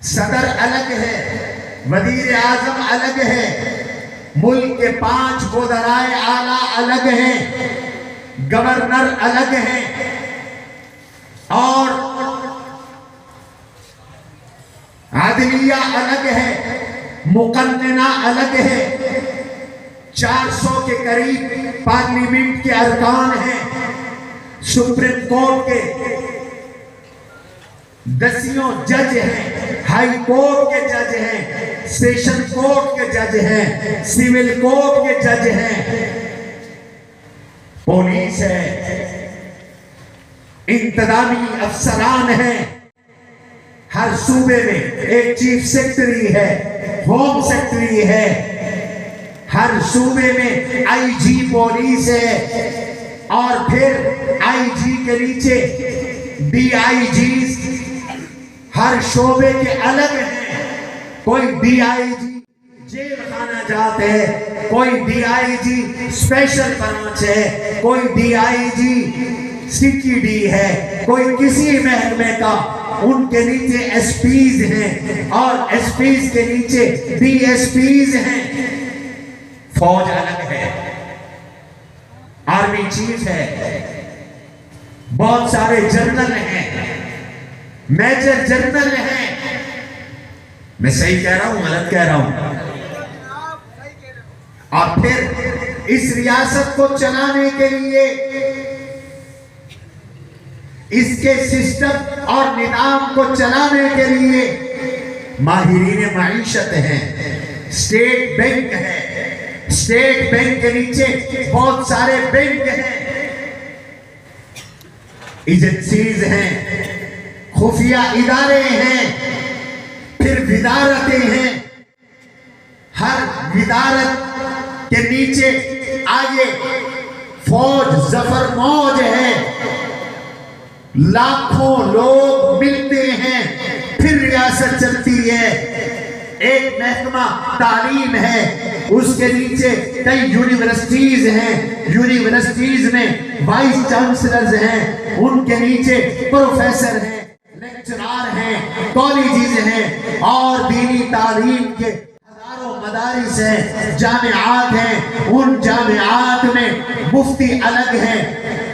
صدر الگ ہے، وزیر اعظم الگ ہے، ملک کے 5 وزرائے اعلیٰ الگ ہیں، گورنر الگ ہیں، اور عدلیہ الگ ہے، مقننہ الگ ہے، 400 کے قریب پارلیمنٹ کے ارکان ہیں، سپریم کورٹ کے 10 جج ہیں، ہائی کورٹ کے جج ہیں، سیشن کورٹ کے جج ہیں، سیول کورٹ کے جج ہیں، پولیس ہے، انتظامی افسران ہیں، ہر صوبے میں ایک چیف سیکرٹری ہے، ہوم سیکرٹری ہے، ہر صوبے میں آئی جی پولیس ہے، اور پھر آئی جی کے نیچے ڈی آئی جیز ہر شعبے کے الگ ہیں، کوئی ڈی آئی جی جیل خانہ جات ہے، کوئی D I G special branch ہے، کوئی D I G city D ہے، کوئی کسی محکمے کا، ان کے نیچے ایس پیز ہیں، اور ایس پیز کے نیچے ڈی ایس پیز ہیں، فوج الگ ہے، آرمی چیف ہے، بہت سارے جنرل ہیں، میجر جنرل ہیں، میں صحیح کہہ رہا ہوں غلط کہہ رہا ہوں؟ اور پھر اس ریاست کو چلانے کے لیے اس کے سسٹم اور نظام کو چلانے کے لیے ماہرین معیشت ہیں، اسٹیٹ بینک ہے، اسٹیٹ بینک کے نیچے بہت سارے بینک ہیں، ایجنسیز ہیں، خفیہ ادارے ہیں، پھر وزارتیں ہیں، ہر وزارت کے نیچے آگے فوج ظفر موج ہے، لاکھوں لوگ ملتے ہیں، پھر ریاست چلتی ہے، ایک محکمہ تعلیم ہے، اس کے نیچے کئی یونیورسٹیز ہیں، یونیورسٹیز میں وائس چانسلرز ہیں، ان کے نیچے پروفیسر ہیں، لیکچرار ہیں، کالجز ہیں، اور دینی تعلیم کے ہزاروں مدارس ہیں، جامعات ہیں، ان جامعات میں مفتی الگ ہیں،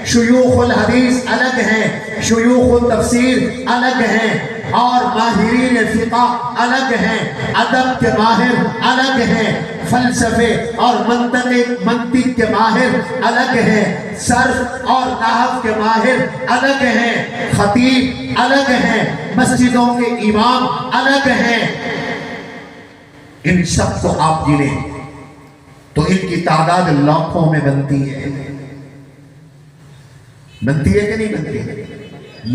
شیوخ الحدیث الگ ہیں، شیوخ التفسیر الگ ہیں، اور ماہرین فقہ الگ ہیں، ادب کے ماہر الگ ہیں، فلسفے اور منطق کے ماہر الگ ہیں، صرف اور نحو کے ماہر الگ ہیں، خطیب الگ ہیں، مسجدوں کے امام الگ ہیں۔ ان سب کو آپ گنیں تو ان کی تعداد لاکھوں میں بنتی ہے، بنتی ہے کہ نہیں بنتی؟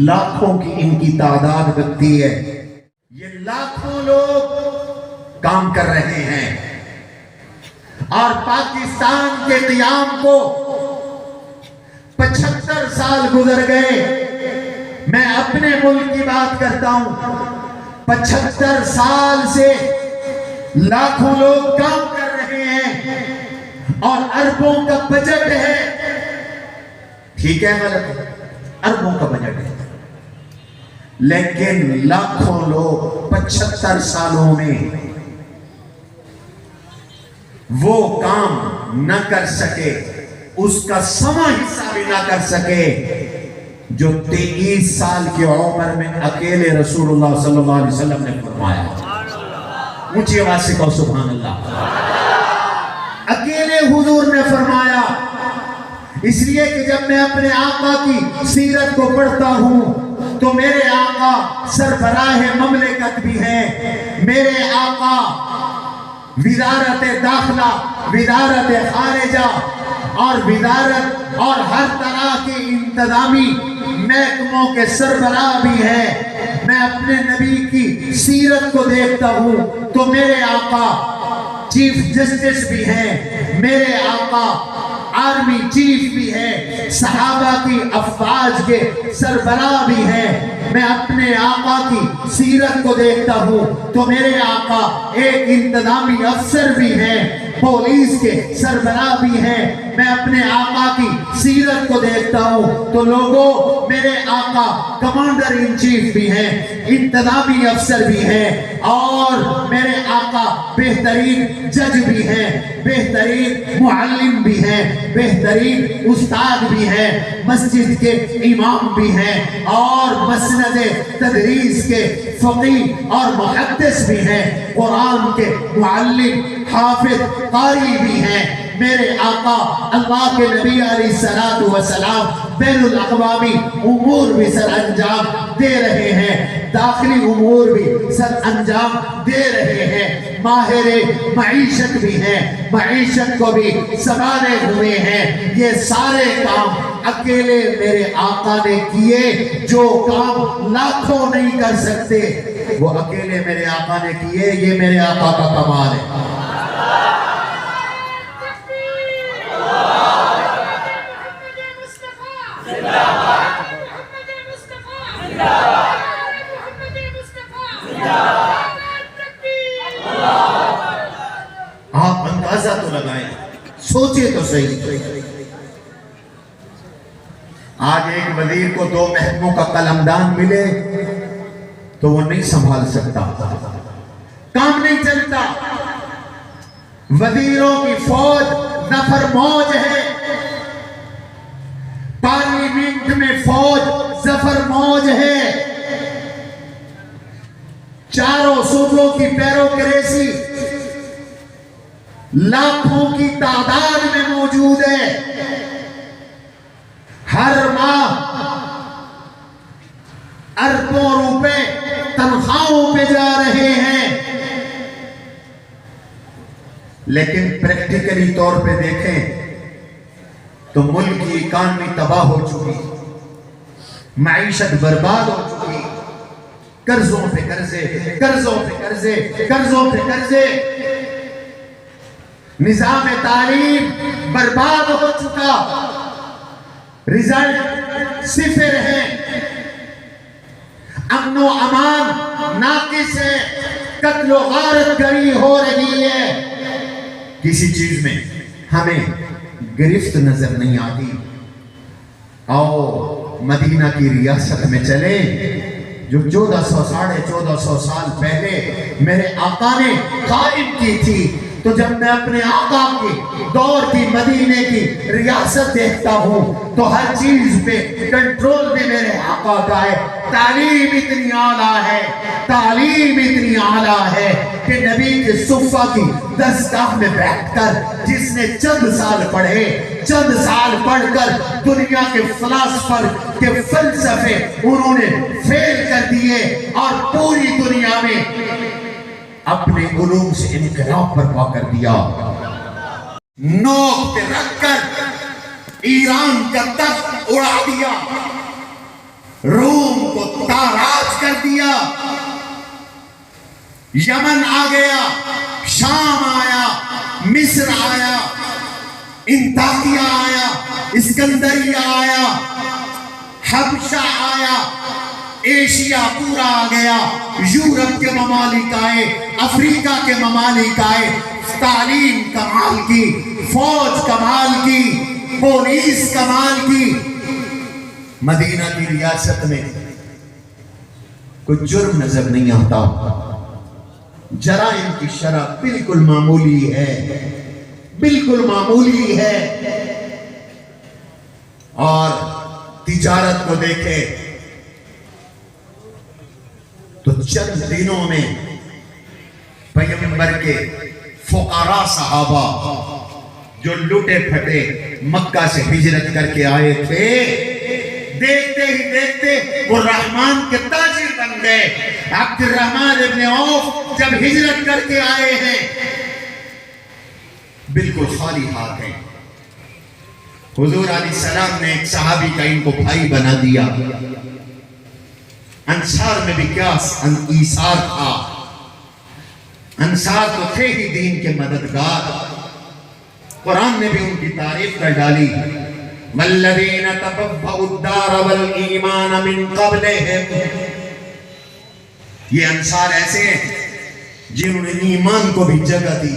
لاکھوں کی ان کی تعداد بنتی ہے، یہ لاکھوں لوگ کام کر رہے ہیں، اور پاکستان کے قیام کو 75 سال گزر گئے۔ میں اپنے ملک کی بات کرتا ہوں، 75 سال سے لاکھوں لوگ کام کر رہے ہیں، اور اربوں کا بجٹ ہے، ٹھیک ہے غلط ہے؟ اربوں کا بجٹ ہے، لیکن لاکھوں لوگ 75 سالوں میں وہ کام نہ کر سکے، اس کا سوا حصہ بھی نہ کر سکے جو 23 سال کی عمر میں اکیلے رسول اللہ صلی اللہ علیہ وسلم نے فرمایا۔ اونچی آواز سے کہو سبحان اللہ۔ اکیلے حضور نے فرمایا، اس لیے کہ جب میں اپنے آقا کی سیرت کو پڑھتا ہوں تو میرے آقا سربراہ مملکت بھی ہیں، میرے آقا وزارت داخلہ، وزارت خارجہ اور وزارت اور ہر طرح کے انتظامی محکموں کے سربراہ بھی ہیں۔ میں اپنے نبی کی سیرت کو دیکھتا ہوں تو میرے آقا چیف جسٹس بھی ہیں، میرے آقا آرمی چیف بھی ہے، صحابہ کی افواج کے سربراہ بھی ہیں۔ میں اپنے آقا کی سیرت کو دیکھتا ہوں تو میرے آقا ایک انتظامی افسر بھی ہیں، پولیس کے سربراہ بھی ہیں. میں اپنے آقا کی سیرت کو دیکھتا ہوں تو لوگوں میرے آقا کمانڈر ان چیف بھی ہیں, انتظامی افسر بھی ہیں, اور میرے آقا بہترین جج بھی ہیں, بہترین معلم بھی ہیں, بہترین استاد بھی ہیں, مسجد کے امام بھی ہیں, اور مسند تدریس کے فقیہ اور محدث بھی ہیں, قرآن کے معلم حافظ قاری بھی ہیں. میرے آقا اللہ کے نبی علیہ السلام بین الاقوامی امور بھی سر انجام دے رہے ہیں, داخلی امور بھی سر انجام دے رہے ہیں, ماہر معیشت بھی ہیں, معیشت کو بھی سنبھالے ہوئے ہیں. یہ سارے کام اکیلے میرے آقا نے کیے, جو کام لاکھوں نہیں کر سکتے وہ اکیلے میرے آقا نے کیے. یہ میرے آقا کا کمال ہے. آپ اندازہ تو لگائیں, سوچے تو صحیح. آج ایک وزیر کو 2 محکموں کا قلمدان ملے تو وہ نہیں سنبھال سکتا, کام نہیں چلتا. وزیروں کی فوج نفر موج ہے, پارلیمنٹ میں فوج ظفر موج ہے, چاروں صوبوں کی بیوروکریسی لاکھوں کی تعداد میں موجود ہے. ہر ماہ اربوں روپے تنخواہوں پہ جا رہے ہیں, لیکن پریکٹیکلی طور پہ دیکھیں تو ملک کی اکانومی تباہ ہو چکی, معیشت برباد ہو چکی, قرضوں پہ قرضے, قرضوں پہ قرضے, قرضوں پہ قرضے. نظام تعلیم برباد ہو چکا, رزلٹ صفر ہے, امن و امان ناقص ہے, قتل و غارت گری ہو رہی ہے. کسی چیز میں ہمیں گرفت نظر نہیں آتی. آؤ مدینہ کی ریاست میں چلے جو 1400 سال پہلے میرے آقا نے قائم کی تھی. تو جب میں اپنے آقا کے دور کی مدینے کی ریاست دیکھتا ہوں تو ہر چیز پہ کنٹرول بھی میرے آقا کا ہے. تعلیم اتنی اعلیٰ ہے, تعلیم اتنی اعلیٰ ہے کہ نبی کے صفہ کی دستگاہ میں بیٹھ کر جس نے چند سال پڑھے, چند سال پڑھ کر دنیا کے فلاسفر کے فلسفے انہوں نے فیل کر دیے اور پوری دنیا میں اپنے علوم سے انقلاب برپا کر دیا. نوک پہ رکھ کر ایران کا تخت اڑا دیا, روم کو تاراج کر دیا, یمن آ گیا, شام آیا, مصر آیا, انطاکیہ آیا, اسکندریہ آیا, حبشہ آیا, ایشیا پورا آ گیا, یورپ کے ممالک آئے, افریقہ کے ممالک آئے. تعلیم کمال کی, فوج کمال کی, پولیس کمال کی. مدینہ کی ریاست میں کوئی جرم نظر نہیں آتا, جرائم کی شرح بالکل معمولی ہے, بالکل معمولی ہے. اور تجارت کو دیکھے تو چند دنوں میں پیغمبر کے فقراء صحابہ جو لٹے پھٹے مکہ سے ہجرت کر کے آئے تھے, دیکھتے ہی دیکھتے وہ رحمان کے تاجر بن گئے. عبد الرحمن ابن عوف جب ہجرت کر کے آئے ہیں بالکل خالی ہاتھ ہیں. حضور علیہ السلام نے ایک صحابی کا ان کو بھائی بنا دیا. انصار میں بھی کیا ایثار تھا, انصار تو تھے ہی دین کے مددگار. قرآن نے بھی ان کی تعریف کر ڈالی, وَالَّذِينَ تَبَوَّءُ الدَّارَ وَالْإِيمَانَ مِن قَبْلِهِمْ. یہ انصار ایسے ہیں جنہوں نے ایمان کو بھی جگہ دی,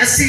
80